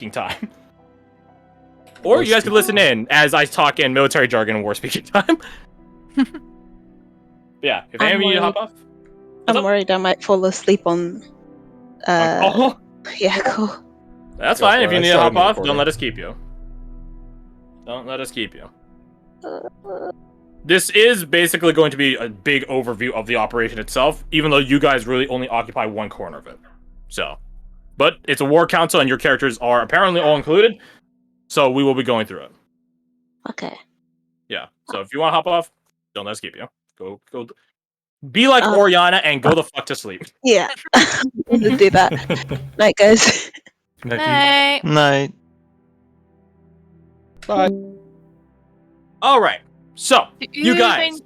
speaking time. Or you guys can listen in as I talk in military jargon and war speaking time. Yeah, if any of you need to hop off. I'm worried I might fall asleep on. Oh, Yeah, cool. that's fine. If you need to hop off, don't let us keep you. Don't let us keep you. This is basically going to be a big overview of the operation itself, even though you guys really only occupy one corner of it. So, but it's a war council, and your characters are apparently all included. So we will be going through it. Okay. Yeah. So if you want to hop off, don't let us keep you. Go. Be like Oriana and go the fuck to sleep. Yeah. I'm gonna do that. Night, guys. Night. Night. Bye. All right. So you guys,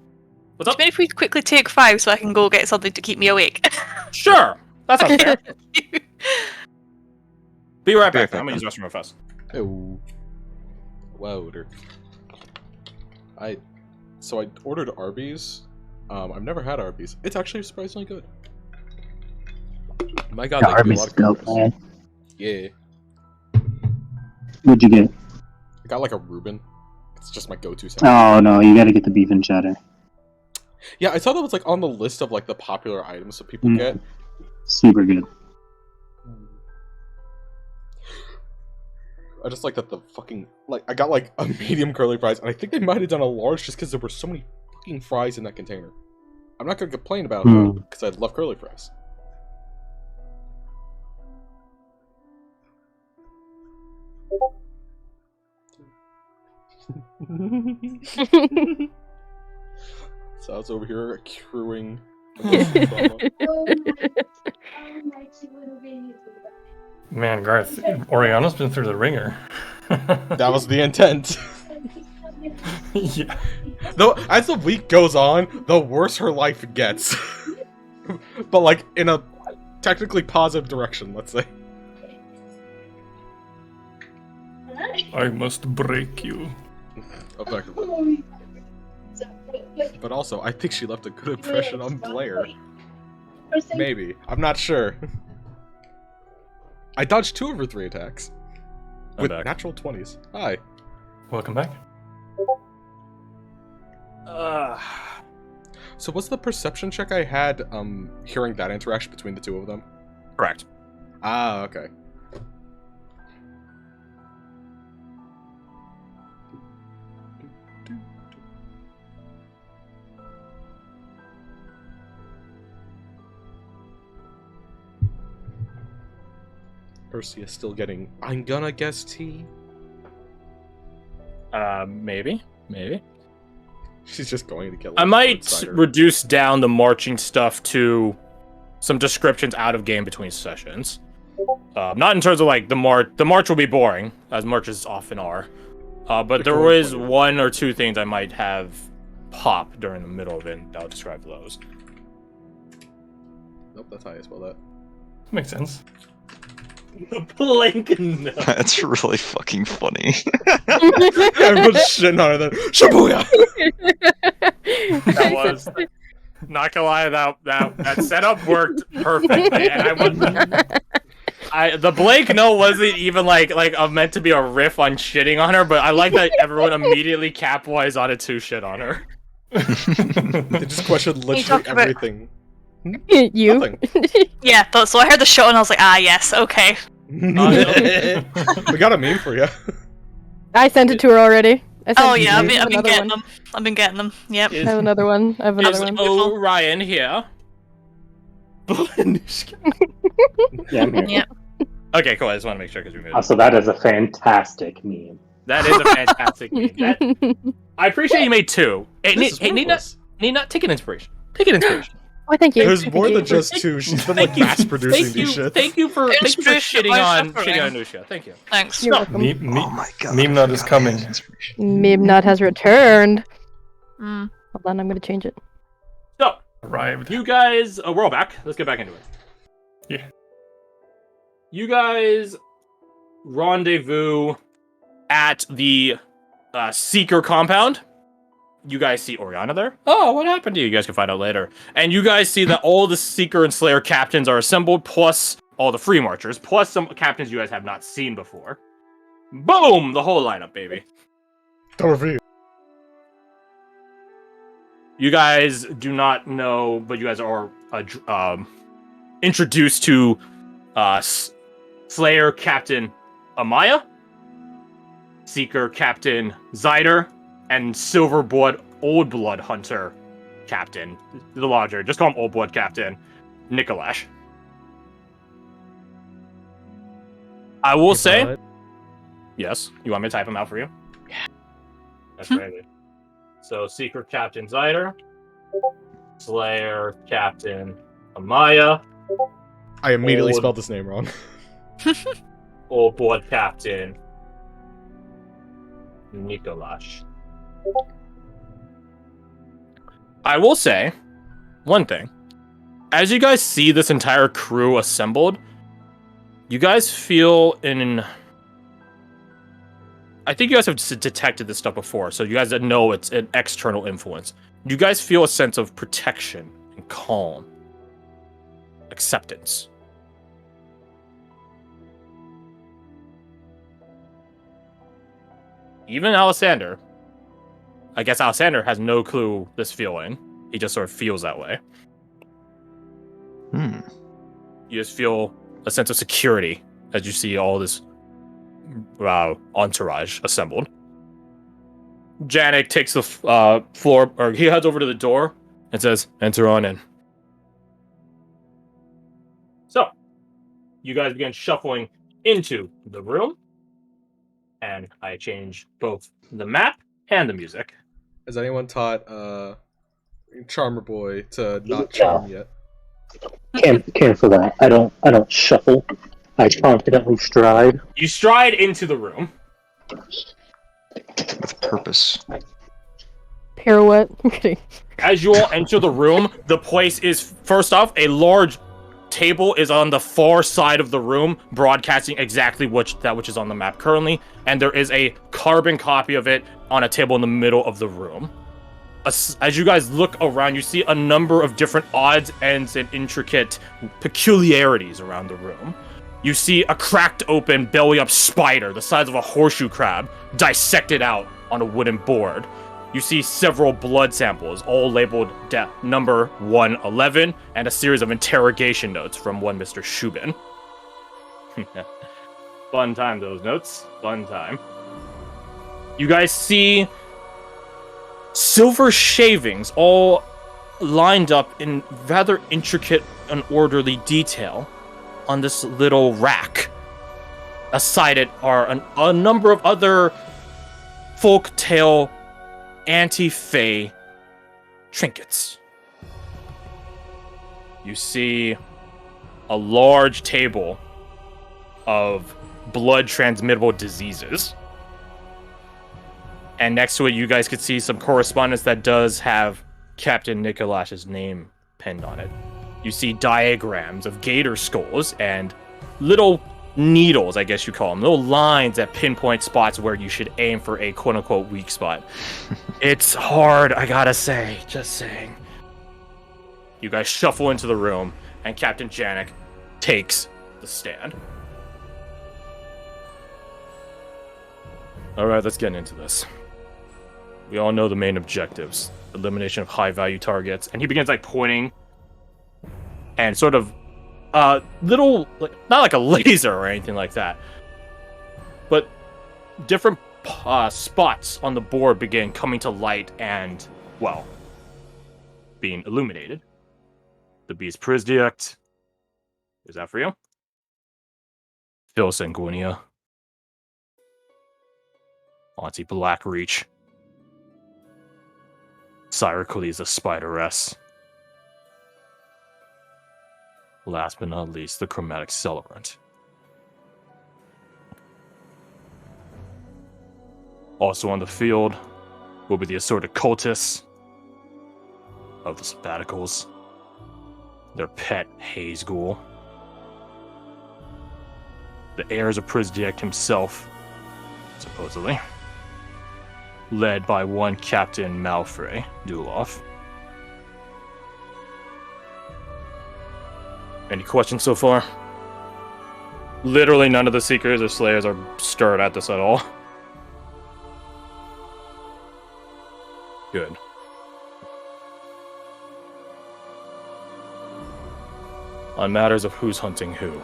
what's up? Maybe if we quickly take 5 so I can go get something to keep me awake. Sure. That's not fair. Be right back. I'm gonna use the restroom real fast. Oh. Whoa. I ordered Arby's. I've never had Arby's. It's actually surprisingly good. My God, Arby's is dope, man. Yeah. What'd you get? I got like a Reuben. It's just my go-to sandwich. Oh no, you gotta get the beef and cheddar. Yeah, I saw that was like on the list of like the popular items that people get. Super good. I just like that the fucking I got like a medium curly fries, and I think they might have done a large just because there were so many fucking fries in that container. I'm not gonna complain about it because I love curly fries. So I was over here accruing. Man, Garth, Oriana's been through the ringer. That was the intent. Yeah. Though, as the week goes on, the worse her life gets. But like in a technically positive direction, let's say. I must break you. Effectively. But also, I think she left a good impression on Blair. Maybe. I'm not sure. I dodged 2 of her 3 attacks. With natural 20s. Hi. Welcome back. So what's the perception check I had, hearing that interaction between the 2 of them? Correct. Ah, okay. Percy is still getting, I'm gonna guess T? Maybe. She's just going to get I might reduce down the marching stuff to some descriptions out of game between sessions. Not in terms of like the march will be boring, as marches often are. But there is 1 or 2 things I might have pop during the middle of it, and I'll describe those. Nope, that's how I spell that. Makes sense. Blink no. That's really fucking funny. Everyone's shitting on her then. Shibuya! That was not gonna lie, that setup worked perfectly, and the Blake no wasn't even like meant to be a riff on shitting on her, but I like that everyone immediately capitalized on it to shit on her. They just questioned literally everything. You? Nothing. Yeah, so I heard the shot and I was like, yes, okay. We got a meme for you. I sent it to her already. Oh yeah, I've been getting them. I've been getting them. Yep. I have another one. Oh, Ryan here. Yeah, I'm here. Yep. Okay, cool. I just want to make sure because we made it. Also, that is a fantastic meme. That is a fantastic meme. I appreciate you made 2. Hey, need not take an inspiration. Take an inspiration. Oh, thank you. There's more than just 2. She's been like mass producing these shit. Thank you for shitting on Nusha. Thank you. Thanks. You're welcome. Oh my God. Meme nut is coming. Meme nut has returned. Mm. Hold on, I'm gonna change it. So, Arrived. you guys, we're all back. Let's get back into it. Yeah. You guys rendezvous at the Seeker compound. You guys see Oriana there. Oh, what happened to you? You guys can find out later. And you guys see that all the Seeker and Slayer captains are assembled, plus all the free marchers, plus some captains you guys have not seen before. Boom! The whole lineup, baby. The reveal. You guys do not know, but you guys are introduced to Slayer Captain Amaya, Seeker Captain Zyder, and Silverblood Old Blood Hunter Captain, the larger, just call him Old Blood Captain, Nikolash. I will say, yes, you want me to type him out for you? Yeah. That's right. So, Secret Captain Zyder, Slayer Captain Amaya. I immediately spelled this name wrong. Old Blood Captain Nikolash. I will say one thing. As you guys see this entire crew assembled, you guys feel I think you guys have detected this stuff before, so you guys know it's an external influence. You guys feel a sense of protection and calm. Acceptance. Even Alessander, I guess Alessander has no clue this feeling. He just sort of feels that way. You just feel a sense of security as you see all this entourage assembled. Janik takes the floor, or he heads over to the door and says, "Enter on in." So, you guys begin shuffling into the room, and I change both the map and the music. Has anyone taught Charmer Boy to not charm yet? Can't for that. I don't shuffle. I confidently stride. You stride into the room. With purpose. Pirouette. I'm kidding. As you all enter the room, the place is, first off, a large table is on the far side of the room, broadcasting exactly which is on the map currently, and there is a carbon copy of it on a table in the middle of the room. As you guys look around, you see a number of different odds, ends, and intricate peculiarities around the room. You see a cracked open, belly-up spider the size of a horseshoe crab dissected out on a wooden board. You see several blood samples, all labeled number 111, and a series of interrogation notes from one Mr. Shubin. Fun time, those notes. Fun time. You guys see silver shavings all lined up in rather intricate and orderly detail on this little rack. Aside it are a number of other folktale anti-fae trinkets. You see a large table of blood transmittable diseases. And next to it, you guys could see some correspondence that does have Captain Nikolash's name pinned on it. You see diagrams of gator skulls and little needles, I guess you call them, little lines that pinpoint spots where you should aim for a quote-unquote weak spot. It's hard, I gotta say, just saying. You guys shuffle into the room, and Captain Janik takes the stand. Alright, let's get into this. We all know the main objectives. Elimination of high-value targets. And he begins, pointing and sort of little, not like a laser or anything like that, but different spots on the board begin coming to light and, well, being illuminated. The Beast Prisdiact. Is that for you? Phil Sanguinia. Auntie Blackreach. Cyricles the Spideress. Last but not least, the Chromatic Celebrant. Also on the field will be the assorted cultists of the sabbaticals, their pet Haze Ghoul, the heirs of Prisdiac himself, supposedly, led by one Captain Malfrey Duloff. Any questions so far? Literally none of the Seekers or Slayers are stirred at this at all. Good. On matters of who's hunting who.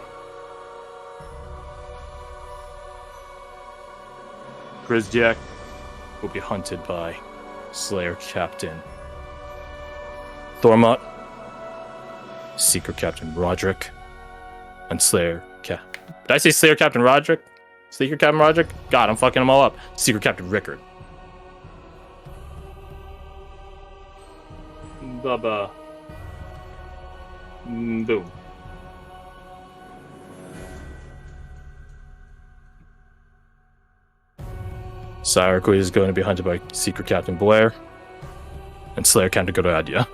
Grizdiak will be hunted by Slayer Captain Thormott, Seeker Captain Roderick, and Slayer Did I say Slayer Captain Roderick? Seeker Captain Roderick? God, I'm fucking them all up. Seeker Captain Rickard. Bubba. Boom. Cyricui is going to be hunted by Seeker Captain Blair and Slayer Captain Goradia.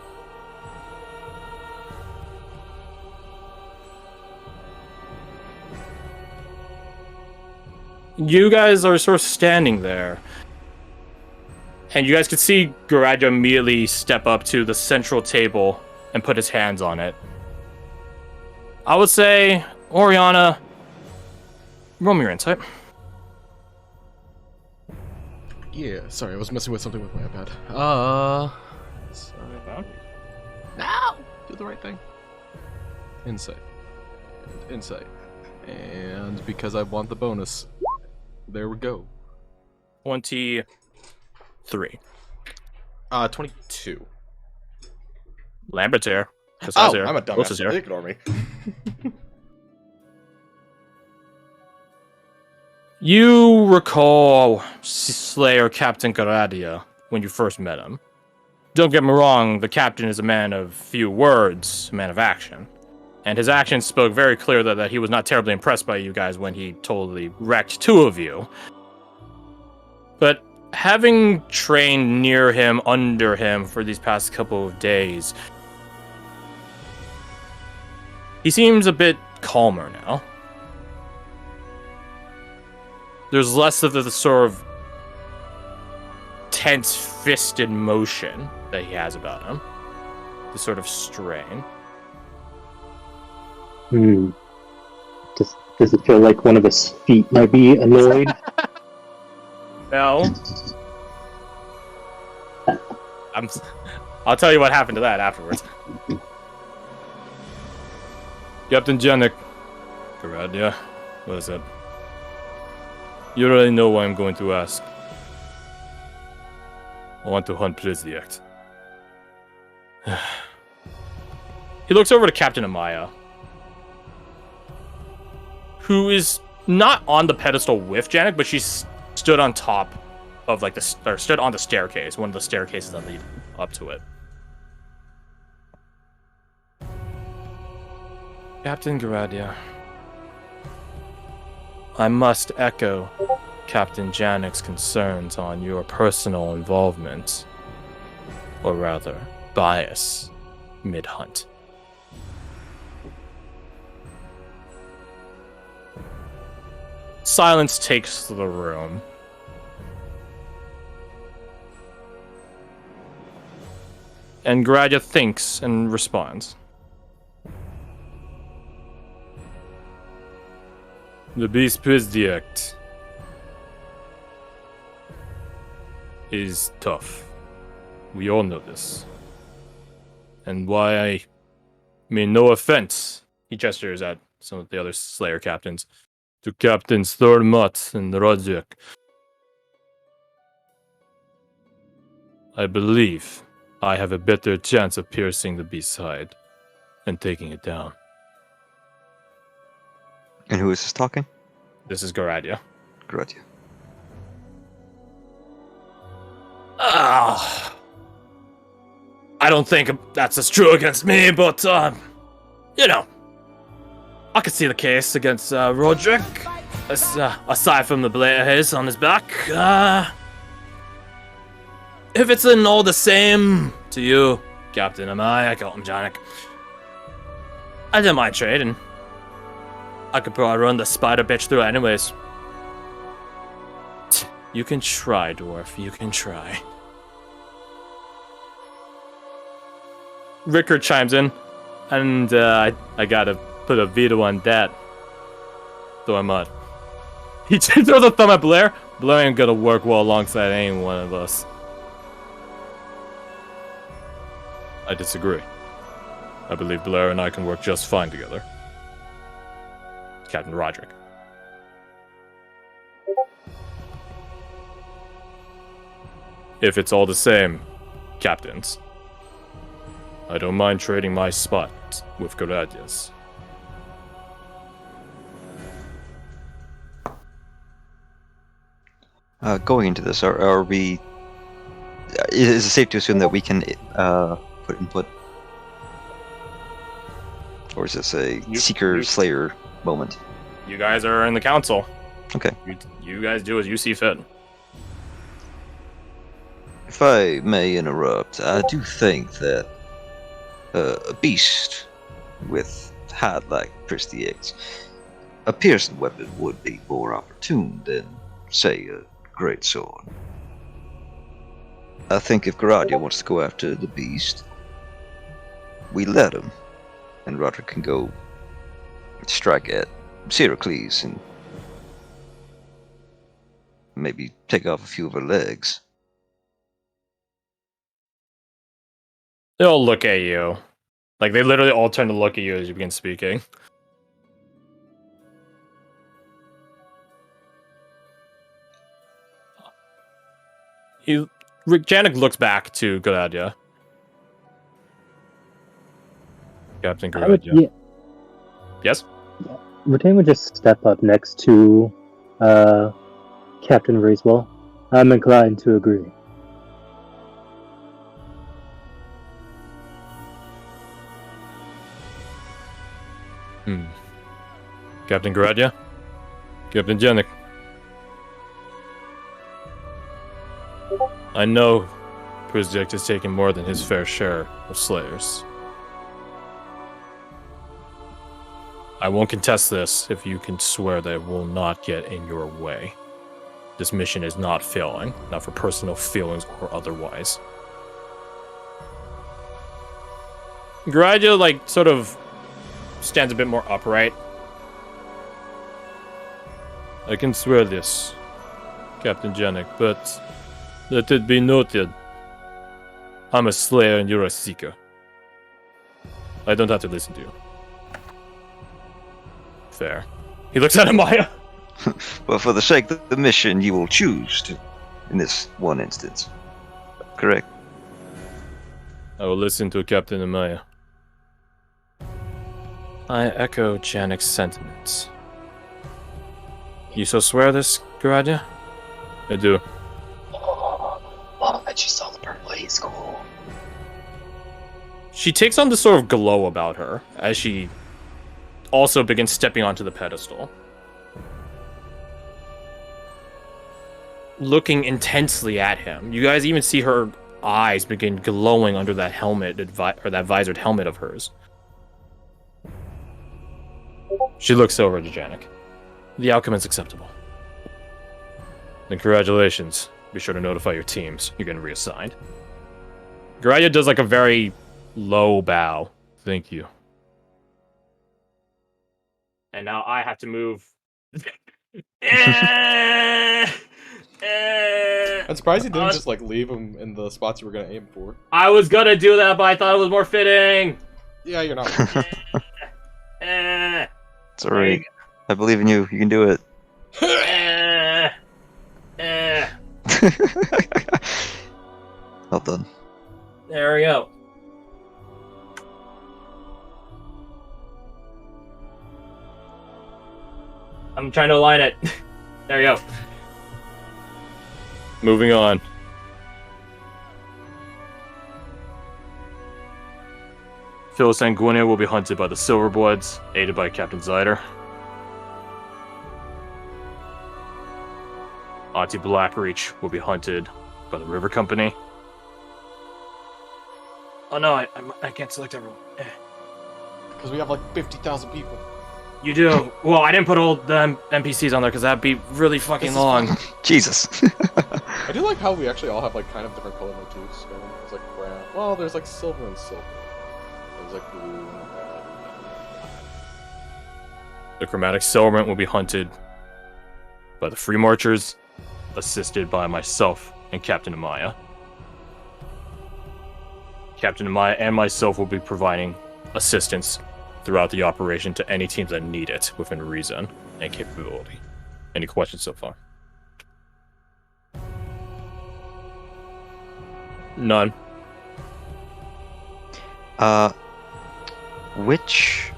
You guys are sort of standing there, and you guys could see Goradia immediately step up to the central table and put his hands on it. I would say, Oriana, roll me your insight. Yeah, sorry, I was messing with something with my iPad. Sorry about it. No! Do the right thing. Insight. Insight. And because I want the bonus, there we go. 23. 22. Lambert's here. Oh, here. I'm a dumbass. Here. Ignore me. You recall Slayer Captain Goradia when you first met him. Don't get me wrong, the captain is a man of few words, a man of action. And his actions spoke very clear that he was not terribly impressed by you guys when he totally wrecked two of you. But having trained near him, under him, for these past couple of days, he seems a bit calmer now. There's less of the sort of tense-fisted motion that he has about him. The sort of strain. Does it feel like one of his feet might be annoyed? No. I'll tell you what happened to that afterwards. Captain Janik. Goradia. What is it? You already know why I'm going to ask. I want to hunt Prizdiak. He looks over to Captain Amaya, who is not on the pedestal with Janik, but she stood on top of stood on the staircase, one of the staircases that lead up to it. Captain Goradia, I must echo Captain Janik's concerns on your personal involvement, or rather, bias, mid-hunt. Silence takes the room. And Goradia thinks and responds. The Beast Prizdiak is tough. We all know this. And why I mean no offense, he gestures at some of the other Slayer captains, to Captains Thormott and Roderick. I believe I have a better chance of piercing the beast's hide and taking it down. And who is this talking? This is Goradia. Goradia. I don't think that's as true against me, but, you know, I could see the case against Roderick, aside from the blade of his on his back. If it's in all the same to you, Captain I call him Janik, I didn't mind trading. I could probably run the spider bitch through anyways. You can try, dwarf. You can try. Rickard chimes in, and I gotta put a veto on that. Throw him out. He throws a thumb at Blair. Blair ain't gonna work well alongside any one of us. I disagree. I believe Blair and I can work just fine together. Captain Roderick. If it's all the same, captains, I don't mind trading my spot with Garadius. Going into this, are we... Is it safe to assume that we can put input? Or is this a Seeker-Slayer moment? You guys are in the council. Okay. You guys do as you see fit. If I may interrupt, I do think that a beast with hide-like prestigious, a piercing weapon would be more opportune than, say, a great sword. I think if Garadia wants to go after the beast, we let him, and Roderick can go strike at Syracles and maybe take off a few of her legs. They all look at you. Like, they literally all turn to look at you as you begin speaking. Janik looks back to Garadia. Captain Garadia. Yes? Retain would just step up next to Captain Raiswell. I'm inclined to agree. Captain Garadia? Captain Janik. I know Prizdik has taken more than his fair share of slayers. I won't contest this if you can swear that it will not get in your way. This mission is not failing, not for personal feelings or otherwise. Garadia, like, sort of stands a bit more upright. I can swear this, Captain Janik, but let it be noted, I'm a slayer and you're a seeker. I don't have to listen to you. Fair. He looks at Amaya. But for the sake of the mission, you will choose to, in this one instance. Correct? I will listen to Captain Amaya. I echo Janik's sentiments. You so swear this, Garadia? I do. Oh, I just saw the purple haze. Cool. She takes on this sort of glow about her as she also begins stepping onto the pedestal. Looking intensely at him. You guys even see her eyes begin glowing under that helmet, or that visored helmet of hers. She looks over to Janik. The outcome is acceptable. Then congratulations. Be sure to notify your teams. You're getting reassigned. Garadia does like a very low bow. Thank you. And now I have to move. I'm surprised you didn't just like leave him in the spots you were gonna aim for. I was gonna do that, but I thought it was more fitting. Yeah, you're not. Sorry. I believe in you. You can do it. Well done. There we go. I'm trying to align it. There you go. Moving on. Phil Sanguinea will be hunted by the Silverbloods, aided by Captain Zyder. Auntie Blackreach will be hunted by the River Company. Oh no, I can't select everyone. Because we have like 50,000 people. You do. Well, I didn't put all the NPCs on there because that'd be really fucking long. Jesus. I do like how we actually all have like kind of different color motifs going. There's like brown. Well, there's like silver and silver. There's like blue and red. The chromatic settlement will be hunted by the Free Marchers, assisted by myself and Captain Amaya. Captain Amaya and myself will be providing assistance throughout the operation to any teams that need it within reason and capability. Any questions so far? None. Which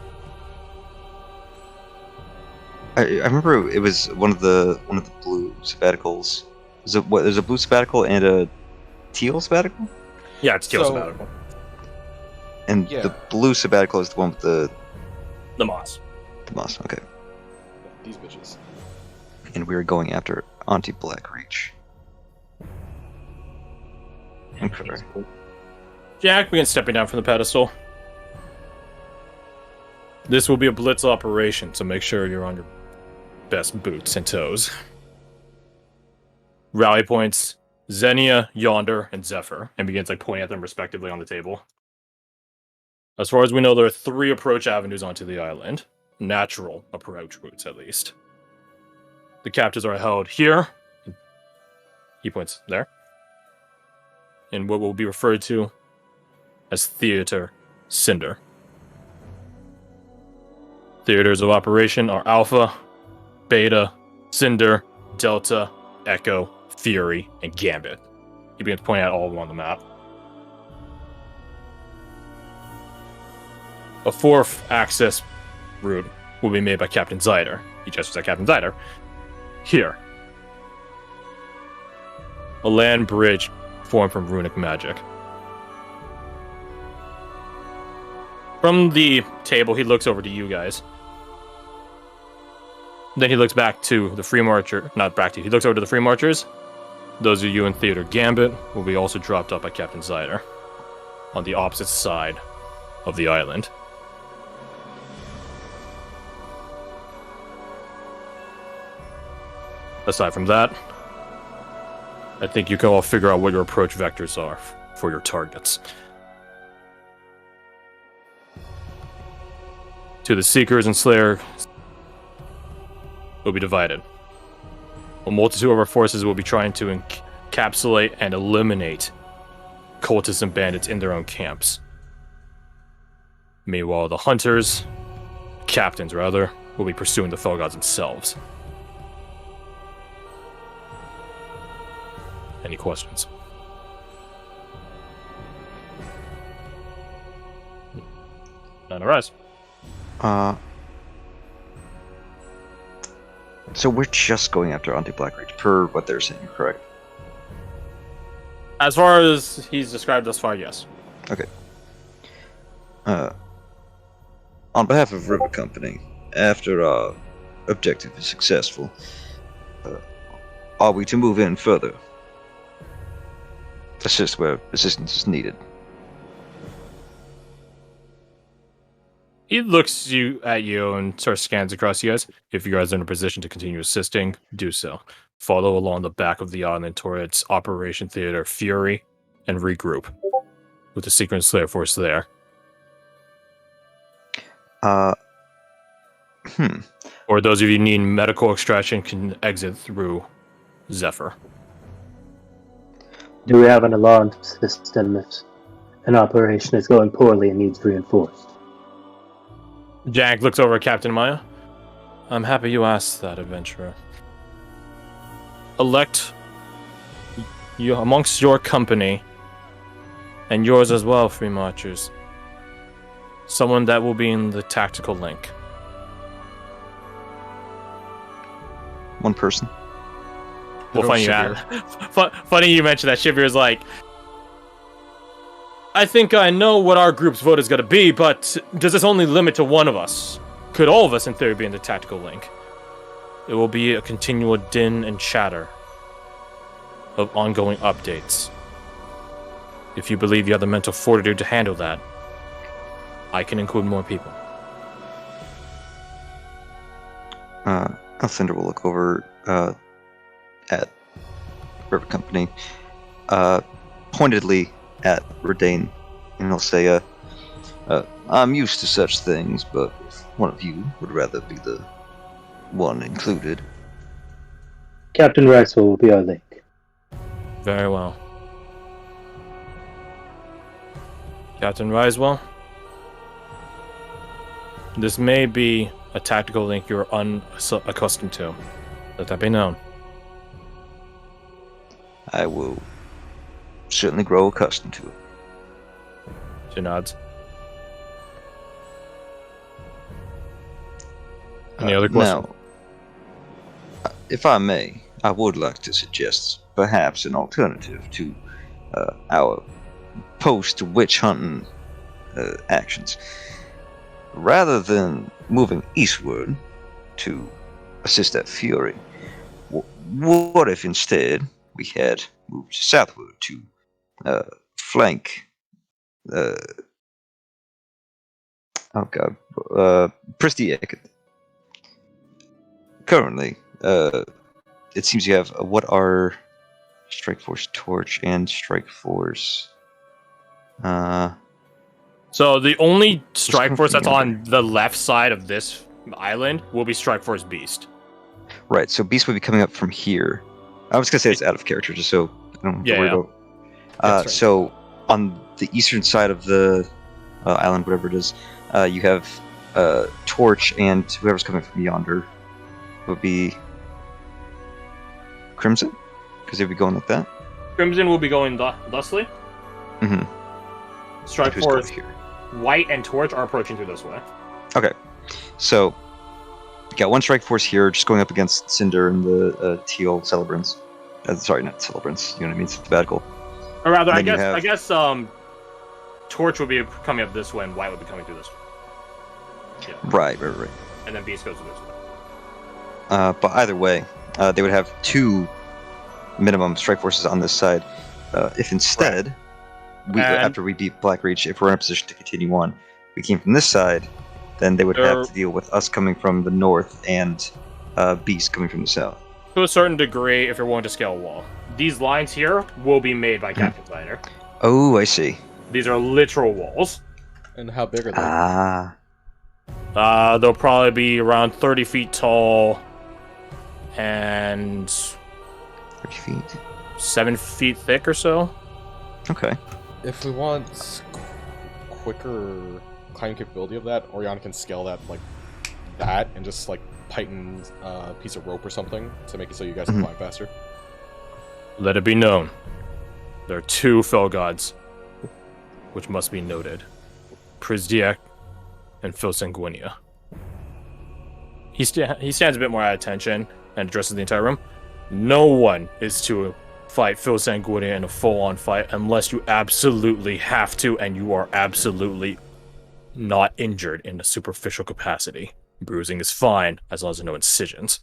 I remember it was one of the blue sabbaticals. There's a blue sabbatical and a teal sabbatical? Yeah, it's teal So- sabbatical. And Yeah. the blue sabbatical is the one with the Moss. moss. Okay. These bitches. And we were going after Auntie Blackreach. Okay. Jack begins stepping down from the pedestal. This will be a blitz operation, so make sure you're on your best boots and toes. Rally points, Xenia, Yonder, and Zephyr, and begins pointing at them respectively on the table. As far as we know, there are 3 approach avenues onto the island. Natural approach routes, at least. The captives are held here. He points there. In what will be referred to as Theater Cinder. Theaters of operation are Alpha, Beta, Cinder, Delta, Echo, Fury, and Gambit. He begins pointing out all of them on the map. A 4th access route will be made by Captain Zyder. He gestures at Captain Zyder. Here. A land bridge formed from runic magic. From the table, he looks over to you guys. Then he looks back to the Free Marcher. Not back to you. He looks over to the Free Marchers. Those of you in Theater Gambit will be also dropped up by Captain Zyder on the opposite side of the island. Aside from that, I think you can all figure out what your approach vectors are for your targets. To the Seekers and Slayer will be divided. A multitude of our forces will be trying to encapsulate and eliminate cultists and bandits in their own camps. Meanwhile, the hunters, captains rather, will be pursuing the Fell Gods themselves. Any questions? None arise. So we're just going after Auntie Blackreach, per what they're saying, correct? As far as he's described thus far, yes. Okay. On behalf of River Company, after our objective is successful, are we to move in further? Assist where assistance is needed. He looks at you and sort of scans across you guys. If you guys are in a position to continue assisting, do so. Follow along the back of the island towards Operation Theater Fury and regroup with the Secret Slayer force there. Or those of you needing medical extraction can exit through Zephyr. Do we have an alarm system if an operation is going poorly and needs reinforced? Jack looks over at Captain Maya. I'm happy you asked that, adventurer. Elect you amongst your company, and yours as well, Free Marchers, someone that will be in the tactical link. One person. Well, funny you mentioned that. Shivir is like, I think I know what our group's vote is going to be, but does this only limit to one of us? Could all of us, in theory, be in the tactical link? It will be a continual din and chatter of ongoing updates. If you believe you have the mental fortitude to handle that, I can include more people. Alcindor will look over at River Company, pointedly at Redain, and he'll say, I'm used to such things, but one of you would rather be the one included. Captain Ricewell will be our link. Very well. Captain Risewell, this may be a tactical link you're unaccustomed to. Let that be known. I will certainly grow accustomed to it. She nods. Any other questions? Now, if I may, I would like to suggest perhaps an alternative to our post-witch hunting actions. Rather than moving eastward to assist that fury, what if instead we had moved southward to flank Pristiek? Currently, it seems you have what are Strike Force Torch and Strike Force. So the only Strike Force that's on the left side of this island will be Strike Force Beast. Right, so Beast would be coming up from here. I was gonna say it's out of character, just so I don't have to worry about. Right. So on the eastern side of the island, whatever it is, you have Torch, and whoever's coming from yonder would be Crimson, because they'd be going like that. Crimson will be going thusly. Mm-hmm. Strike Who's going Force here? White and Torch are approaching through this way. Okay, so you got one Strike Force here, just going up against Cinder and the Teal Celebrants. Sorry, not Celebrants. You know what I mean? Sabbatical. Or rather, I Then you guess Torch will be coming up this way, and White will be coming through this way. Yeah. Right. And then Beast goes this way. But either way, they would have 2 minimum Strike Forces on this side. If instead, after we beat Blackreach, if we're in a position to continue on, we came from this side, then they would have to deal with us coming from the north and Beast coming from the south. To a certain degree, if you're willing to scale a wall. These lines here will be made by Captain Steiner. Oh, I see. These are literal walls. And how big are they? They'll probably be around 30 feet tall and 30 feet. 7 feet thick or so. Okay. If we want quicker climbing capability of that, Oriana can scale that like that and just like tighten a piece of rope or something to make it so you guys can climb faster. Let it be known, there are 2 fell gods, which must be noted. Prizdiak and Phil Sanguinia. He stands a bit more at attention and addresses the entire room. No one is to fight Phil Sanguinia in a full-on fight unless you absolutely have to, and you are absolutely not injured in a superficial capacity. Bruising is fine, as long as there are no incisions.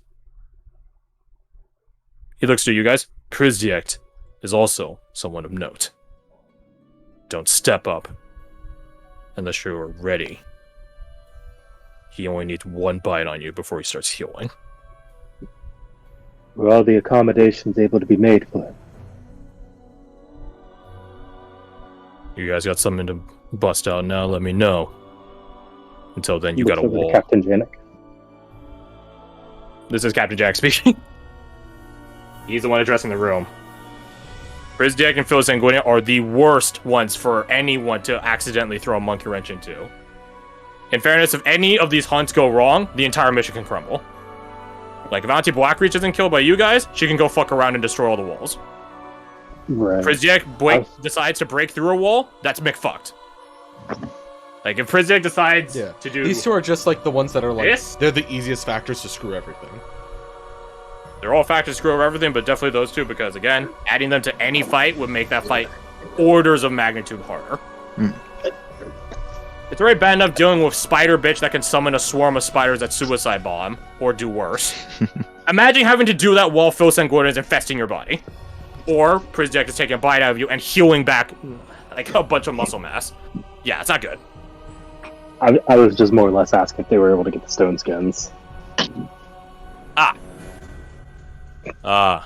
He looks to you guys. Prizdiak is also someone of note. Don't step up unless you're ready. He only needs 1 bite on you before he starts healing. Were all the accommodations able to be made for him? You guys got something to bust out now, let me know. Until then, you got a Looks over to wall. Captain Janik. This is Captain Jack speaking. He's the one addressing the room. Prizdiak and Phil Sanguinia are the worst ones for anyone to accidentally throw a monkey wrench into. In fairness, if any of these hunts go wrong, the entire mission can crumble. Like, if Auntie Blackreach isn't killed by you guys, she can go fuck around and destroy all the walls. Right. Prizdiak decides to break through a wall, that's McFucked. Like, if Prizdiak decides to do... These 2 are just like the ones that are like... this? They're the easiest factors to screw everything. They're all factors to screw over everything, but definitely those 2, because, again, adding them to any fight would make that fight orders of magnitude harder. It's already bad enough dealing with Spider Bitch that can summon a swarm of spiders that suicide bomb, or do worse. Imagine having to do that while Phil Sanguinia is infesting your body. Or Prizdiak is taking a bite out of you and healing back like a bunch of muscle mass. Yeah, it's not good. I was just more or less asking if they were able to get the stone skins. Well,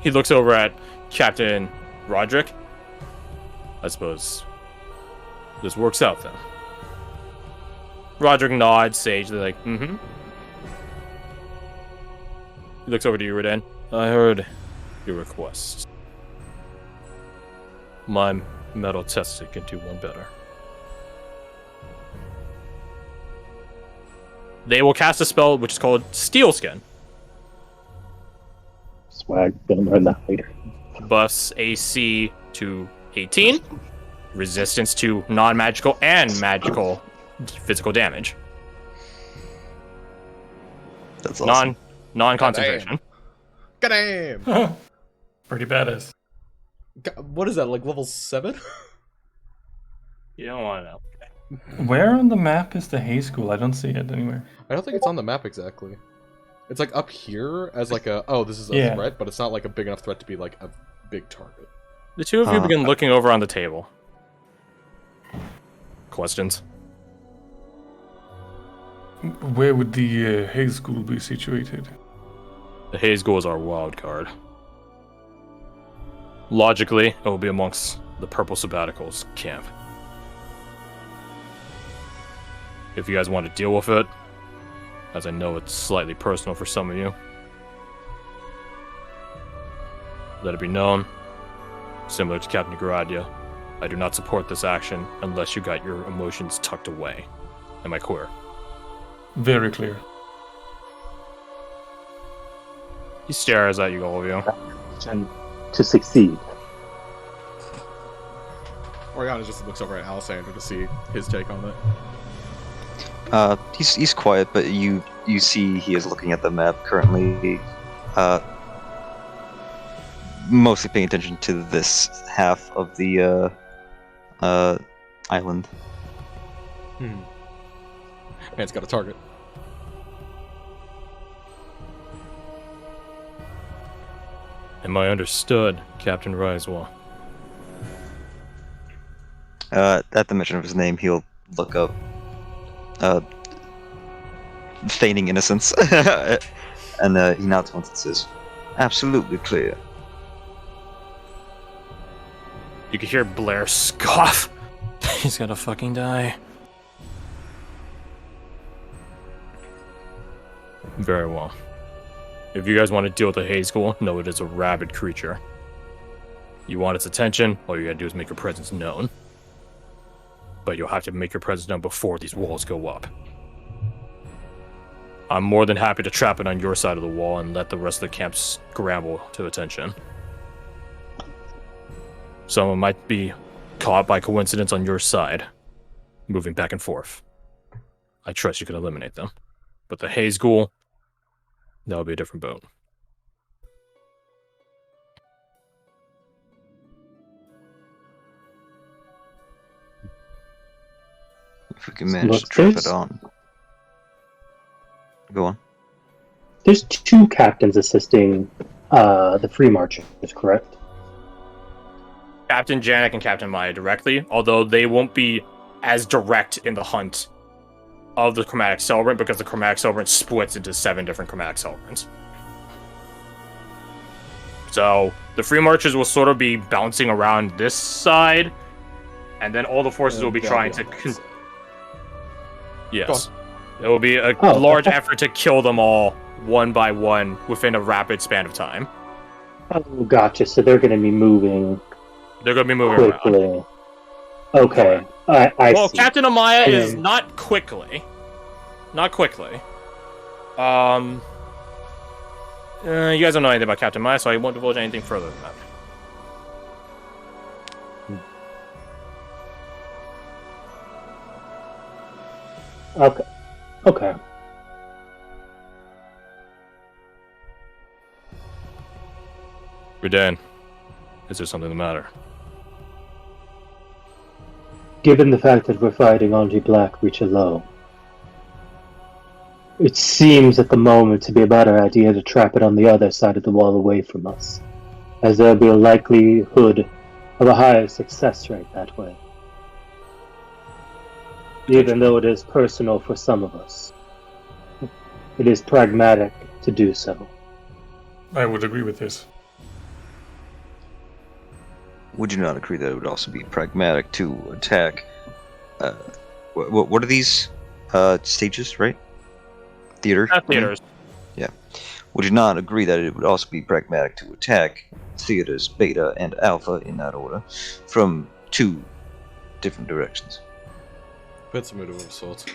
he looks over at Captain Roderick. I suppose this works out then. Roderick nods sagely, like, mm-hmm. He looks over to you, Redan. I heard your request. My metal testing can do one better. They will cast a spell which is called Steel Skin. Swag, gonna learn that later. Buffs AC to 18, resistance to non-magical and magical physical damage. That's awesome. Non-concentration. Goddamn! Pretty badass. What is that, like level 7? You don't want to know. Where on the map is the Hay School? I don't see it anywhere. I don't think it's on the map exactly. It's like up here as like a, oh, this is a threat, but it's not like a big enough threat to be like a big target. The two of you begin looking over on the table. Questions? Where would the Hay School be situated? The Hay School is our wild card. Logically, it will be amongst the Purple Sabbaticals camp. If you guys want to deal with it, as I know it's slightly personal for some of you, let it be known, similar to Captain Garadia, I do not support this action unless you got your emotions tucked away. Am I clear? Very clear. He stares at you, all of you. And to succeed. Oriana just looks over at Alessandro to see his take on it. He's quiet, but you see he is looking at the map currently, mostly paying attention to this half of the island. Man's got a target. Am I understood, Captain Risewell? At the mention of his name, he'll look up, feigning innocence, and he nods once and says, "Absolutely clear." You can hear Blair scoff. He's gonna fucking die. Very well. If you guys want to deal with the Hay School, know it is a rabid creature. You want its attention, all you gotta do is make your presence known. But you'll have to make your presence known before these walls go up. I'm more than happy to trap it on your side of the wall and let the rest of the camp scramble to attention. Someone might be caught by coincidence on your side, moving back and forth. I trust you can eliminate them. But the Hay School, that'll be a different boat. If we can manage to trap it on. Go on. There's two captains assisting the free marchers, correct? Captain Janik and Captain Maya directly, although they won't be as direct in the hunt of the Chromatic Celebrant because the Chromatic Celebrant splits into 7 different Chromatic Celebrants. So the free marchers will sort of be bouncing around this side, and then all the forces will be trying to... Yes. It will be a large effort to kill them all one by one within a rapid span of time. Oh, gotcha. So they're going to be moving. They're going to be moving quickly. around. Okay, I Well, see. Captain Amaya is not quickly. Not quickly. You guys don't know anything about Captain Maya, so I won't divulge anything further than that. Okay. Redan, is there something the matter? Given the fact that we're fighting Anji Blackreach alone, it seems at the moment to be a better idea to trap it on the other side of the wall away from us, as there'll be a likelihood of a higher success rate that way. Even though it is personal for some of us, it is pragmatic to do so. I would agree with this. Would you not agree that it would also be pragmatic to attack? What are these? stages, right? Theater. Theaters. Yeah. Would you not agree that it would also be pragmatic to attack theaters Beta and Alpha in that order from 2 different directions? It's a move of sorts.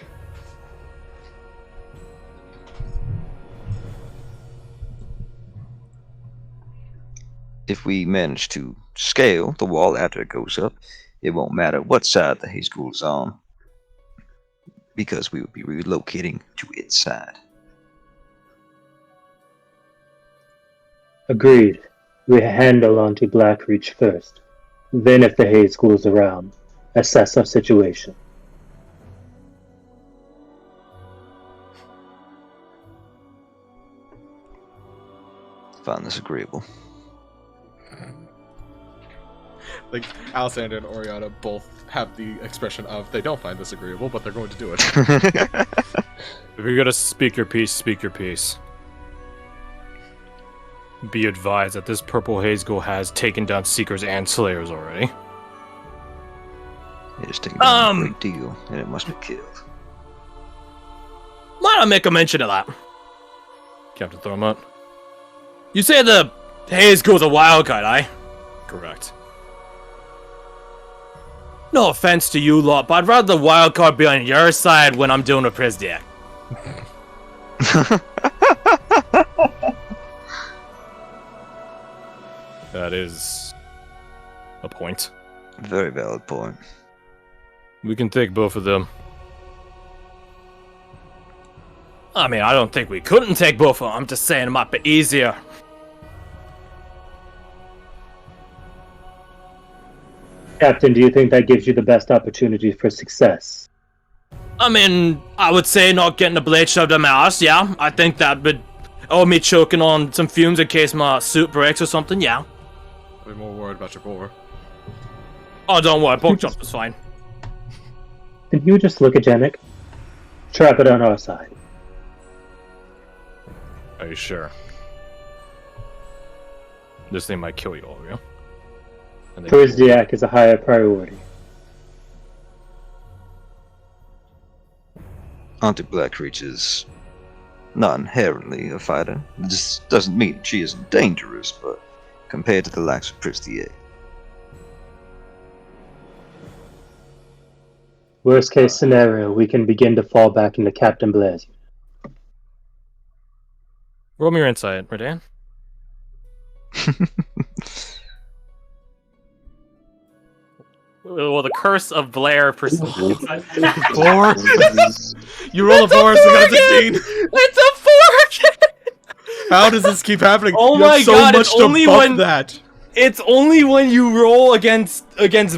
If we manage to scale the wall after it goes up, it won't matter what side the Hay School is on, because we would be relocating to its side. Agreed. We handle onto Blackreach first. Then if the Hay School's around, assess our situation. Find this agreeable. Like, Alexander and Oriana both have the expression of they don't find this agreeable, but they're going to do it. If you're gonna speak your piece, speak your piece. Be advised that this purple haze ghoul has taken down Seekers and Slayers already. It has taken down a great deal, and it must be killed. Might I make a mention of that? Captain Thormont. You say the haze ghoul's a wild card, aye? Correct. No offense to you lot, but I'd rather the wild card be on your side when I'm doing a Prisdiac. That is a point. Very valid point. We can take both of them. I mean, I don't think we couldn't take both of them. I'm just saying it might be easier. Captain, do you think that gives you the best opportunity for success? I mean, I would say not getting a blade shoved in my ass, yeah. I think that would... Or me choking on some fumes in case my suit breaks or something, yeah. I'd be more worried about your boar. Oh, don't worry, pork chop is fine. Did you just look at Janik? Trap it on our side. Are you sure? This thing might kill you all, yeah? Prisdiac is a higher priority. Auntie Blackreach is not inherently a fighter. This doesn't mean she isn't dangerous, but compared to the likes of Pristier. Worst case scenario, we can begin to fall back into Captain Blair's. Roll me your insight, Redan. Well, the curse of Blair persists. 4? You roll a 4, so got a 16! It's a 4 again! How does this keep happening? Oh You my have so god, much it's to only buff when... that! It's only when you roll against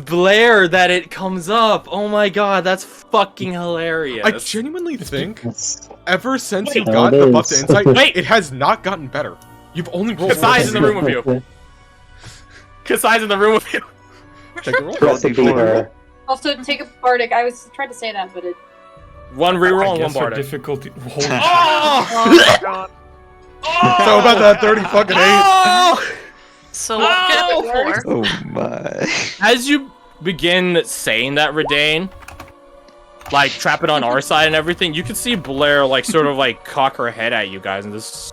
Blair that it comes up. Oh my god, that's fucking hilarious. I genuinely think, That's- ever since you No, got it the buff to is. insight, Wait! it has not gotten better. You've only rolled Kasai's in the 4. room with you. Kasai's in the room with you. Take a roll. That's a beaver. Also, take a bardic. I was trying to say that, but it. One reroll I and one guess our bardic. difficulty. Holy Oh! Oh my god. So about that 30 fucking 8. Oh! So what get it before? Oh my. As you begin saying that, Redane, like trap it on our side and everything, you can see Blair like sort of like cock her head at you guys, and this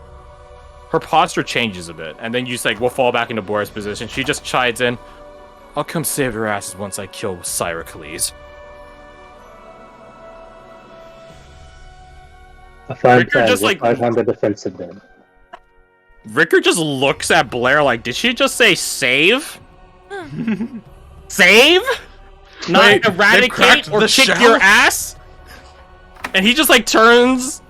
her posture changes a bit, and then you just like will fall back into Blair's position. She just chides in, "I'll come save your asses once I kill Syracles." A fine Ricker plan just, with like- 500 defensive then. Ricker just looks at Blair like, "Did she just say save? Save? Not Wait, they eradicate cracked or the kick shell? your ass?" And he just like turns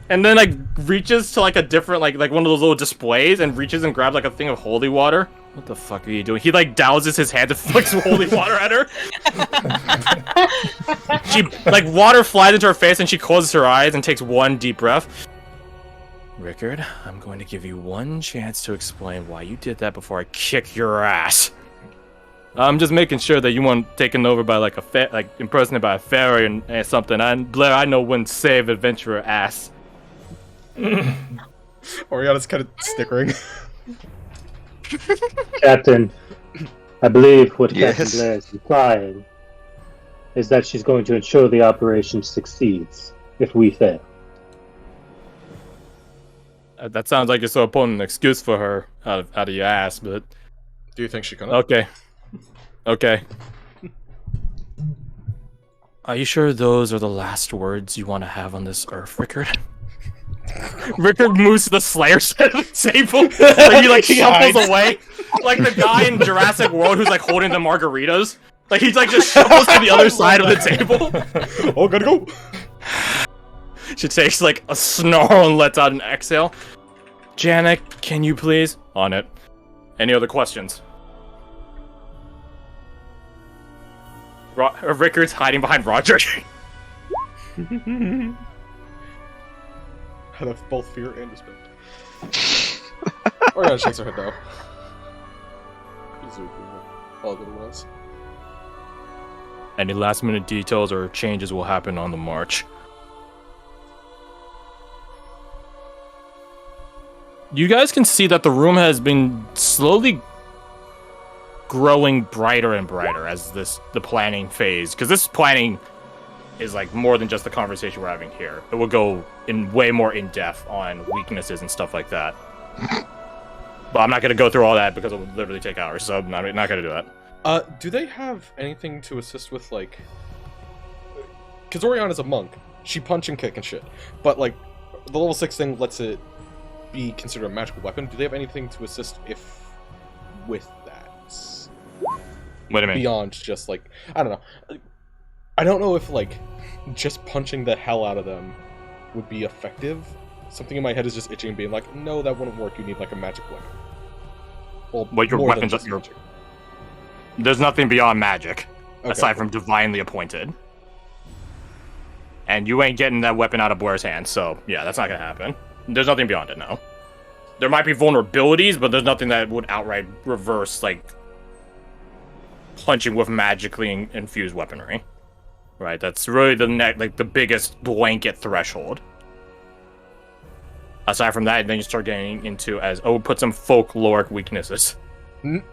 and then like reaches to like a different like one of those little displays and reaches and grabs like a thing of holy water. What the fuck are you doing? He like douses his hand and flicks holy water at her. She like water flies into her face and she closes her eyes and takes one deep breath. Rickard, I'm going to give you one chance to explain why you did that before I kick your ass. I'm just making sure that you weren't taken over by like impersonated by a fairy and something. And Blair, I know wouldn't save adventurer ass. Oriana's kind of snickering. Captain, I believe what Yes. Captain Blair is implying is that she's going to ensure the operation succeeds if we fail. That sounds like you're sort of pulling an excuse for her out of your ass, but... Do you think she can? Okay. Okay. Are you sure those are the last words you want to have on this earth, Rickard? Rickard moves to the Slayer side of the table. Like, he shuffles away. Like the guy in Jurassic World who's like holding the margaritas. Like he's like just shuffles to the other side of the table. Oh, gotta go. She takes like a snarl and lets out an exhale. Janek, can you please? On it. Any other questions? Rickard's hiding behind Roger. Out of both fear and respect. Oriana shakes her head no. All good it was. Any last minute details or changes will happen on the march. You guys can see that the room has been slowly growing brighter and brighter as the planning phase, because this planning is like more than just the conversation we're having here. It will go in way more in depth on weaknesses and stuff like that. But I'm not going to go through all that because it would literally take hours, so I'm not going to do that. Do they have anything to assist with, like... Because Oriana's a monk. She punch and kick and shit. But, like, the level 6 thing lets it be considered a magical weapon. Do they have anything to assist with that? What do you mean? Beyond just, like... I don't know. I don't know if, like, just punching the hell out of them would be effective. Something in my head is just itching and being like, no, that wouldn't work. You need, like, a magic weapon. Well, what your weapons are... magic. There's nothing beyond magic, Okay, aside cool. from divinely appointed. And you ain't getting that weapon out of Blair's hand, so yeah, that's not gonna happen. There's nothing beyond it, no. There might be vulnerabilities, but there's nothing that would outright reverse, like, punching with magically infused weaponry. Right, that's really the biggest blanket threshold. Aside from that, then you start getting into put some folkloric weaknesses. Mm.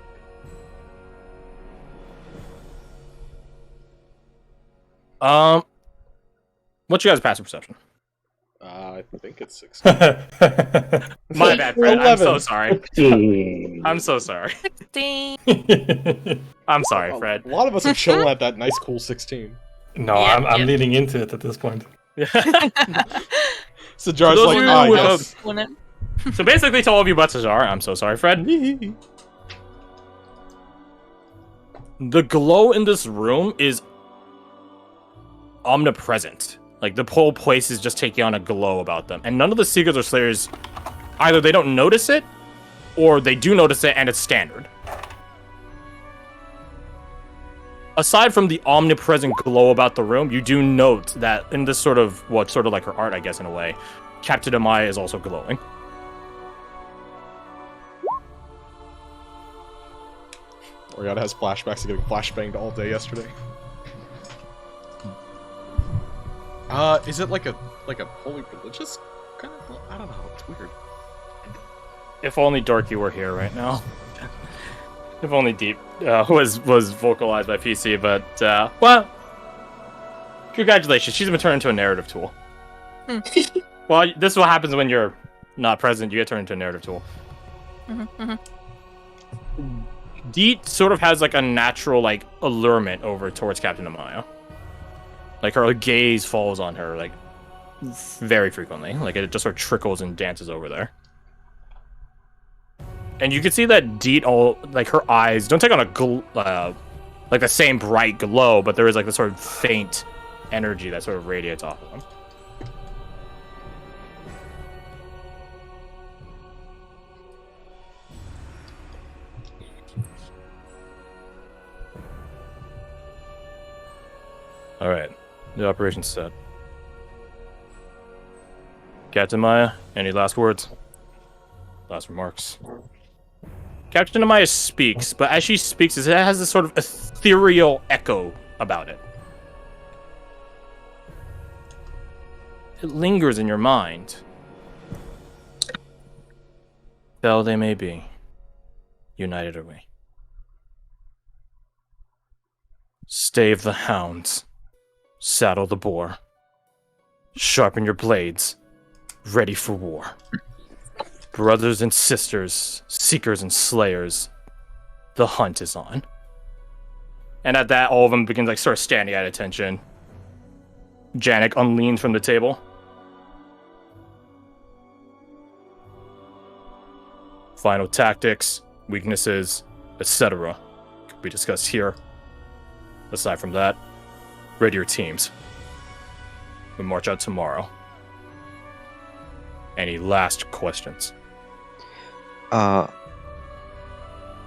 What's your guys' passive perception? I think it's 6. My bad, Fred. I'm so 11. sorry. I'm so sorry. 16. I'm sorry, Fred. A lot of us are chilling at that nice, cool 16. No, Yeah, I'm yeah. leading into it at this point. So Jar's those like, of you ah, with yes. So basically, to all of you but Cesar, I'm so sorry, Fred. The glow in this room is omnipresent. Like, the whole place is just taking on a glow about them. And none of the Seekers or Slayers, either they don't notice it, or they do notice it and it's standard. Aside from the omnipresent glow about the room, you do note that in this sort of like her art, I guess, in a way, Captain Amaya is also glowing. Oriana has flashbacks to getting flashbanged all day yesterday. Is it like a holy religious kind of? I don't know. It's weird. If only Dorky were here right now. If only Deep was vocalized by PC, but well, congratulations, she's been turned into a narrative tool. Well, this is what happens when you're not present. You get turned into a narrative tool. Deet sort of has like a natural like allurement over towards Captain Amaya. Like her gaze falls on her like very frequently. Like it just sort of trickles and dances over there. And you can see that Deet like her eyes don't take on a like the same bright glow, but there is like this sort of faint energy that sort of radiates off of them. All right, the operation's set. Captain Maya, any last words? Last remarks? Captain Amaya speaks, but as she speaks, it has this sort of ethereal echo about it. It lingers in your mind. Fell they may be, united are we. Stave the hounds. Saddle the boar. Sharpen your blades. Ready for war. Brothers and sisters, seekers and slayers, the hunt is on. And at that, all of them begin like sort of standing at attention. Janik unleans from the table. Final tactics, weaknesses, etc. could be discussed here. Aside from that, ready your teams. We march out tomorrow. Any last questions?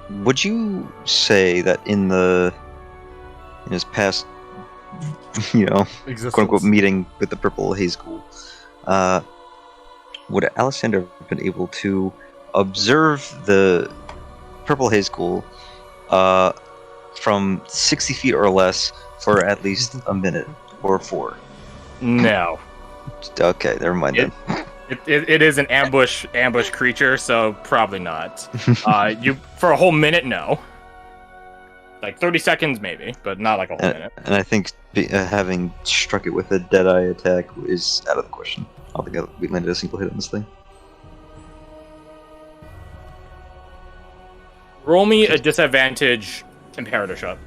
Would you say that in his past, Existence. quote unquote meeting with the Purple Haze School, would Alexander have been able to observe the Purple Haze School from 60 feet or less for at least a minute or 4? No. Okay, never mind then. It is an ambush creature, so probably not. You for a whole minute, no. Like 30 seconds, maybe, but not like a whole minute. And I think having struck it with a Deadeye attack is out of the question. I don't think we landed a single hit on this thing. Roll me a disadvantage Imperator shot.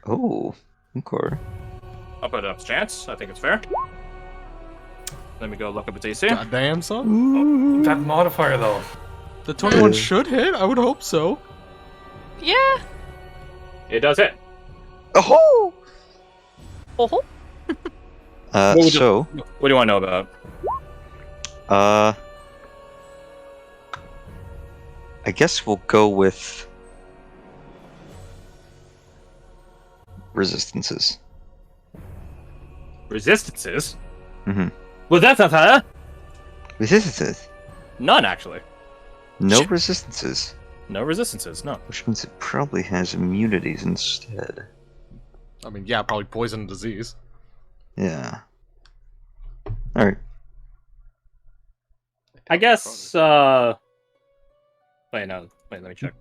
Oh, okay. I'll put it up to chance. I think it's fair. Let me go look up its AC. Goddamn, son. That modifier, though. The 21 should hit. I would hope so. Yeah. It does hit. Oh! Oh. What do you want to know about? I guess we'll go with resistances. Resistances? Mm-hmm. Well, that's not her. Resistances? None, actually. No resistances. No resistances, no. Which means it probably has immunities instead. I mean, yeah, probably poison and disease. Yeah. Alright. I guess, Wait, let me check.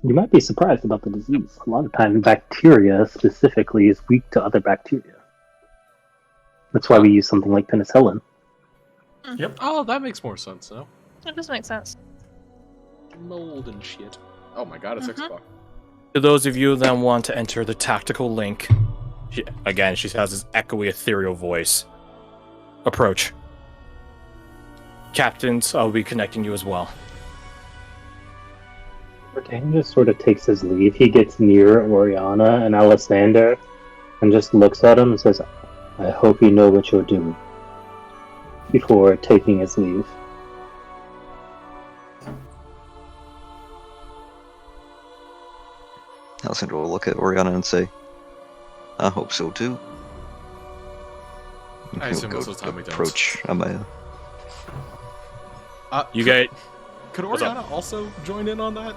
You might be surprised about the disease. A lot of time, bacteria specifically is weak to other bacteria. That's why we use something like penicillin. Yep. Oh, that makes more sense now. That does make sense. Mold and shit. Oh my god, it's 6 o'clock. To those of you that want to enter the tactical link, she has this echoey, ethereal voice. Approach. Captains, I'll be connecting you as well. Britannia just sort of takes his leave. He gets near Oriana and Alessander and just looks at him and says, I hope you know what you're doing, before taking his leave. Alessandro will look at Oriana and say, I hope so too. And I he'll assume go most of the time he does. approach Amaya. Could Oriana also join in on that?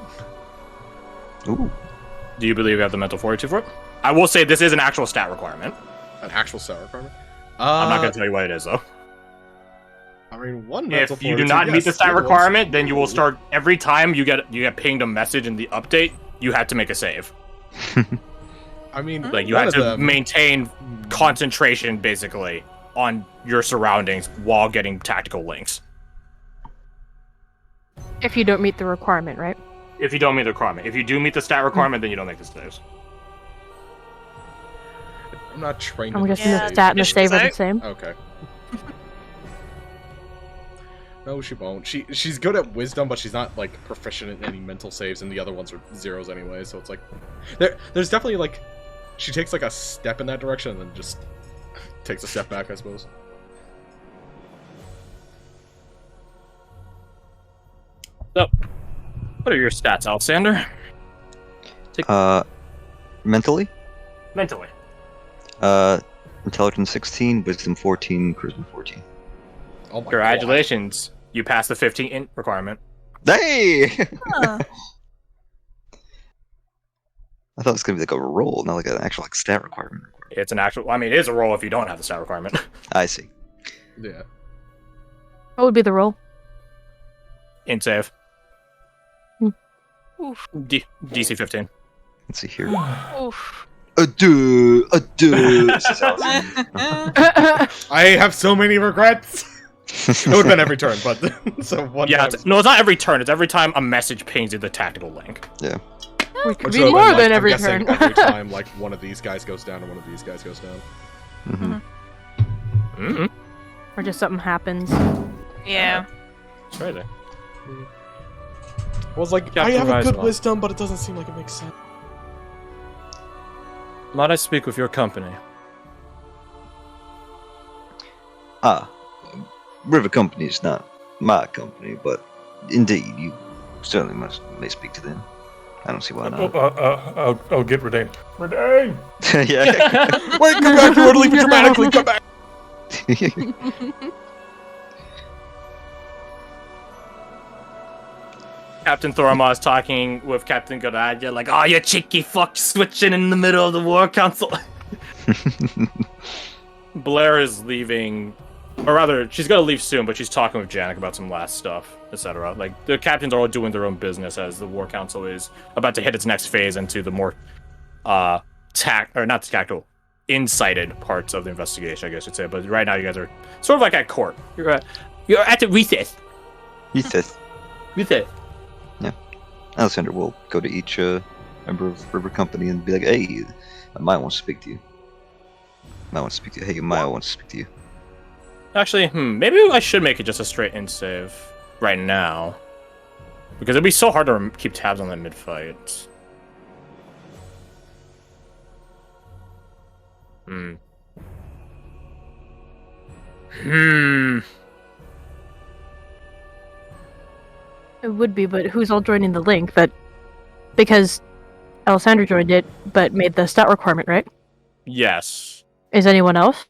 Ooh. Do you believe you have the mental fortitude for it? I will say this is an actual stat requirement. An actual stat requirement? I'm not going to tell you what it is, though. I mean, one mental If you do not meet the stat requirement, then you will start every time you get pinged a message in the update. You have to make a save. I mean, Like you have to maintain concentration, basically, on your surroundings while getting tactical links. If you don't meet the requirement, right? If you don't meet the requirement, if you do meet the stat requirement, then you don't make the saves. I'm not trained. I'm in guessing the saves. stat and the save are the same. Okay. No, she won't. She's good at wisdom, but she's not like proficient in any mental saves, and the other ones are zeros anyway. So it's like, there's definitely like, she takes like a step in that direction and then just takes a step back, I suppose. So, what are your stats, Alexander? Mentally? Mentally. Intelligence 16, Wisdom 14, Charisma 14. Oh my Congratulations. You passed the 15 int requirement. Hey! Huh. I thought it was gonna be like a roll, not like an actual like stat requirement. It's an actual. I mean, it is a roll if you don't have the stat requirement. I see. Yeah. What would be the roll? Int save. Oof. DC 15. Let's see here. Oof. Adieu. I have so many regrets. It would have been every turn, but so one. Yeah, time. no, it's not every turn. It's every time a message pings you the tactical link. Yeah. Which could Which be would have more been, like, than I'm every guessing turn. every time, like one of these guys goes down and one of these guys goes down. Mm-hmm. Mm-hmm. Or just something happens. Yeah. It's right there. I was like, I Captain have a good Rizal. wisdom, but it doesn't seem like it makes sense. Might I speak with your company? River Company is not my company, but indeed, you certainly may speak to them. I don't see why not. I'll get Redain. Redain! Yeah. Wait, come back! You want to leave it dramatically? Come back! Captain Thormaz talking with Captain Godadia, like, oh, you cheeky fuck switching in the middle of the war council. Blair is leaving, or rather, she's gonna leave soon, but she's talking with Janik about some last stuff, etc. Like, the captains are all doing their own business as the war council is about to hit its next phase into the more, not tactical, incited parts of the investigation, I guess you'd say. But right now, you guys are sort of like at court. You're at the recess. Recess. Recess. Yeah. Alexander will go to each member of River Company and be like, hey, I might want to speak to you. Hey, Maya wants to speak to you. Actually, maybe I should make it just a straight in save right now. Because it'd be so hard to keep tabs on that mid-fight. It would be, but who's all joining the link? But because Alessandra joined it, but made the stat requirement, right? Yes. Is anyone else?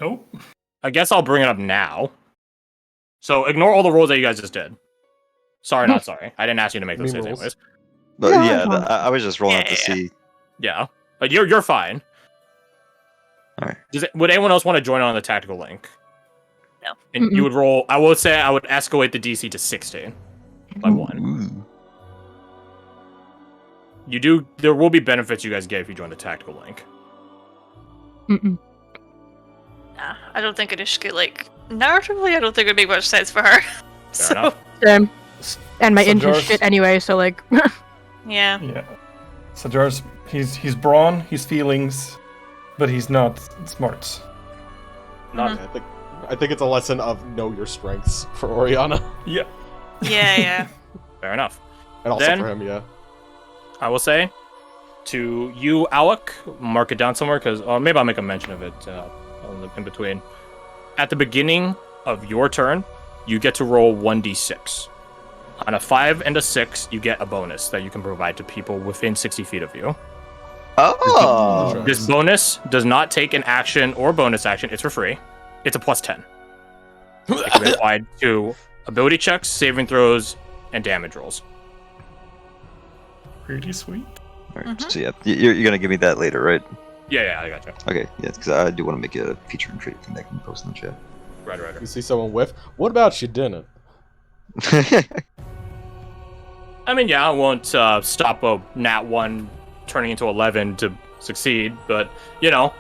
Nope. I guess I'll bring it up now. So ignore all the rules that you guys just did. Sorry, not sorry. I didn't ask you to make those saves rules. anyways. But No, yeah, no. I was just rolling up to Yeah. see. Yeah. But you're fine. Alright. Would anyone else want to join on the tactical link? No. And you would roll, I would say I would escalate the DC to 16. By 1. Ooh. There will be benefits you guys get if you join the tactical link. Mm-mm. Nah, I don't think Inishki, like, narratively, I don't think it would make much sense for her. Fair enough. And my So interest Jar's- shit anyway, so like... Yeah. Yeah. So Jar's he's brawn, he's feelings, but he's not smarts. Not I think it's a lesson of know your strengths for Oriana, Yeah. Yeah. fair enough. and also Then- for him. Yeah. I will say to you, Alec, mark it down somewhere because maybe I'll make a mention of it in between. At the beginning of your turn, you get to roll 1d6. On a 5 and a 6, you get a bonus that you can provide to people within 60 feet of you. Oh! This bonus does not take an action or bonus action. It's for free. It's a plus 10. It can be applied to ability checks, saving throws, and damage rolls. Pretty sweet. Alright, so yeah, you're gonna give me that later, right? Yeah, I got you. Okay, yeah, because I do want to make a feature and trait thing that I can post in the chat. Right. You see someone whiff. What about you didn't? I mean, yeah, I won't stop a nat 1 turning into 11 to succeed, but, you know,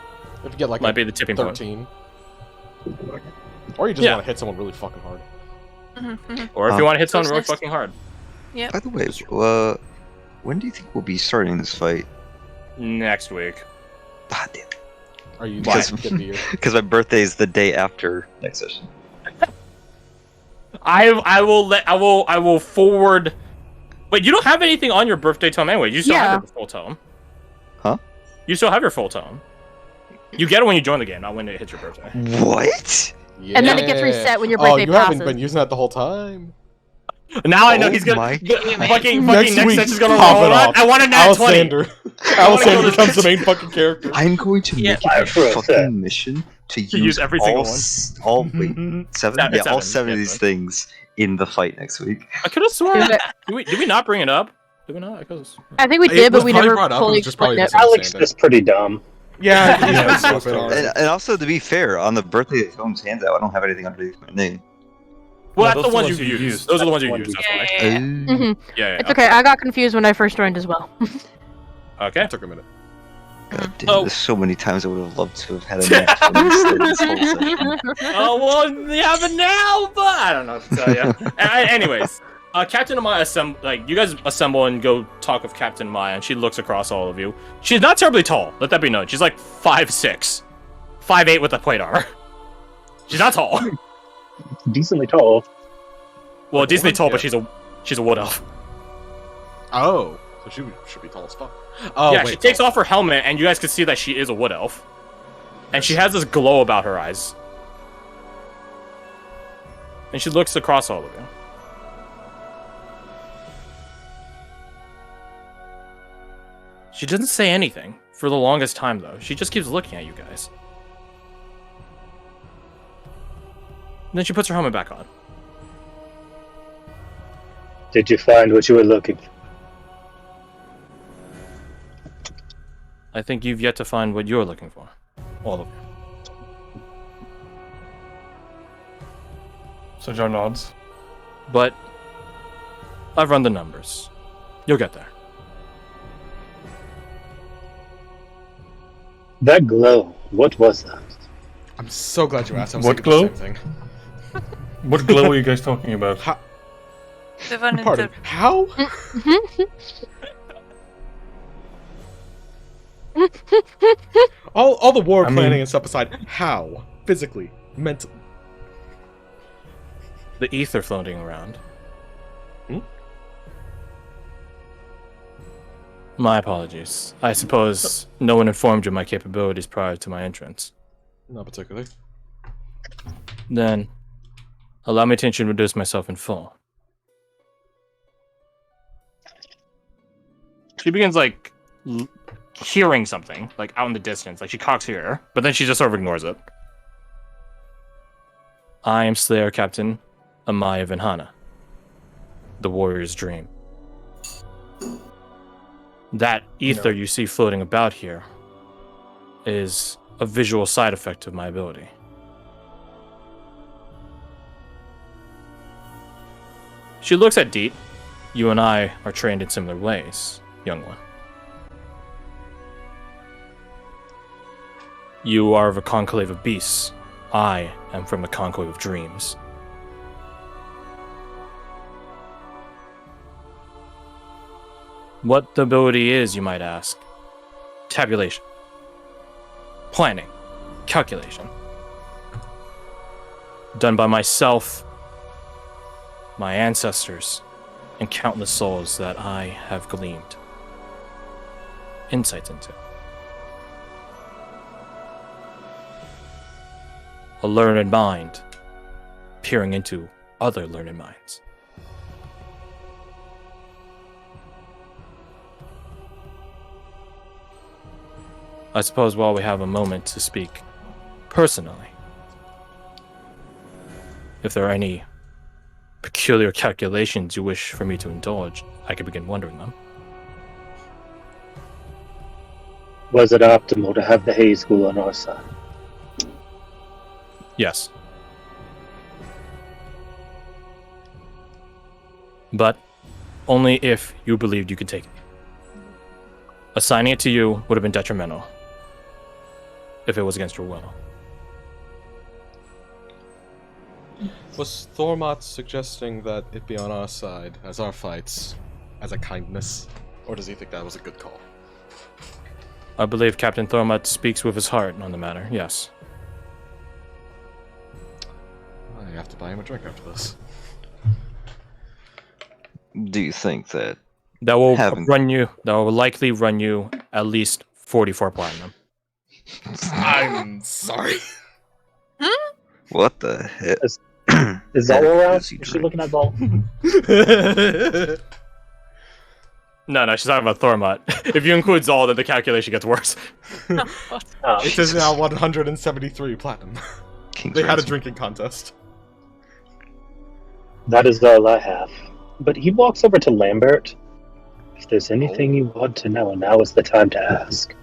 If you get like might a be the tipping point. 13. Or you just Yeah. want to hit someone really fucking hard. Or if you want to hit someone Who's really next? fucking hard. By the way, when do you think we'll be starting this fight? Next week. Ah, damn. Are you Because- good to you? Because my birthday is the day after next session. I will forward. Wait, you don't have anything on your birthday tome anyway. You still have your full tome. Huh? You still have your full tome. You get it when you join the game, not when it hits your birthday. What? Yeah. And then it gets reset when your Oh, birthday you passes. haven't been using that the whole time. Now I know Oh he's gonna my fucking Next next week, session's gonna pop roll it on. off. I want a nat 20. Alexander. Alexander becomes the main fucking character. I'm going to make it a for a set. fucking mission to use every single all wait, seven? Yeah, Yeah, all seven, 7 of yeah, these fine. things in the fight next week. I could have sworn. Is it- Did we not bring it up? Did we not? I could've- I think we It did, but was we probably never brought up, it fully was just probably explained it. Alex is pretty dumb. Yeah, Yeah, he's it's stupid, honestly. And also, to be fair, on the birthday that Holmes hands out, I don't have anything underneath my name. Well, No, that's the ones you use. Those are the ones you use. That's why. Mhm. Yeah. It's okay, I got confused when I first joined as well. Okay. It took a minute. God damn, Oh. there's so many times I would have loved to have had a nap for this whole session. Oh, well, you have it now, but I don't know what to tell you. Anyways, Captain Amaya you guys assemble and go talk with Captain Amaya, and she looks across all of you. She's not terribly tall, let that be known. She's like 5'6", 5'8" with a plate armor. She's not tall. Decently tall. Well, decently tall, but she's a wood elf. Oh, so she should be tall as fuck. Oh, yeah, wait, she takes off her helmet, and you guys can see that she is a wood elf. And she has this glow about her eyes. And she looks across all of you. She doesn't say anything for the longest time, though. She just keeps looking at you guys. And then she puts her helmet back on. Did you find what you were looking for? I think you've yet to find what you're looking for. All of you. Sojar nods. But I've run the numbers. You'll get there. That glow, what was that? I'm so glad you asked. I was What thinking the glow? same thing. What glow are you guys talking about? The one in Pardon. How? all the war planning and stuff aside, how? Physically, mentally. The ether floating around. My apologies. I suppose no one informed you of my capabilities prior to my entrance. Not particularly. Then, allow me to introduce myself in full. She begins, hearing something, out in the distance. She cocks her ear, but then she just sort of ignores it. I am Slayer Captain Amaya Vinhana, the warrior's dream. That ether you see floating about here is a visual side effect of my ability. She looks at Deet. You and I are trained in similar ways, young one. You are of a conclave of beasts. I am from a conclave of dreams. What the ability is, you might ask. Tabulation. Planning. Calculation. Done by myself, my ancestors, and countless souls that I have gleaned insights into. A learned mind peering into other learned minds. I suppose while we have a moment to speak personally, if there are any peculiar calculations you wish for me to indulge, I could begin wondering them. Was it optimal to have the Hay School on our side? Yes. But only if you believed you could take it. Assigning it to you would have been detrimental if it was against your will. Was Thormot suggesting that it be on our side, as our fights, as a kindness? Or does he think that was a good call? I believe Captain Thormot speaks with his heart on the matter, yes. I have to buy him a drink after this. Do you think that That will likely run you at least 44 platinum. I'm sorry. what the heck? Is Zol around? Is he Is she looking at Zol? No, she's talking about Thormot. If you include Zol, then the calculation gets worse. Oh, It is now 173 platinum. King's They had a ransom. drinking contest. that is all I have. But he walks over to Lambert. If there's anything you want to know, now is the time to ask.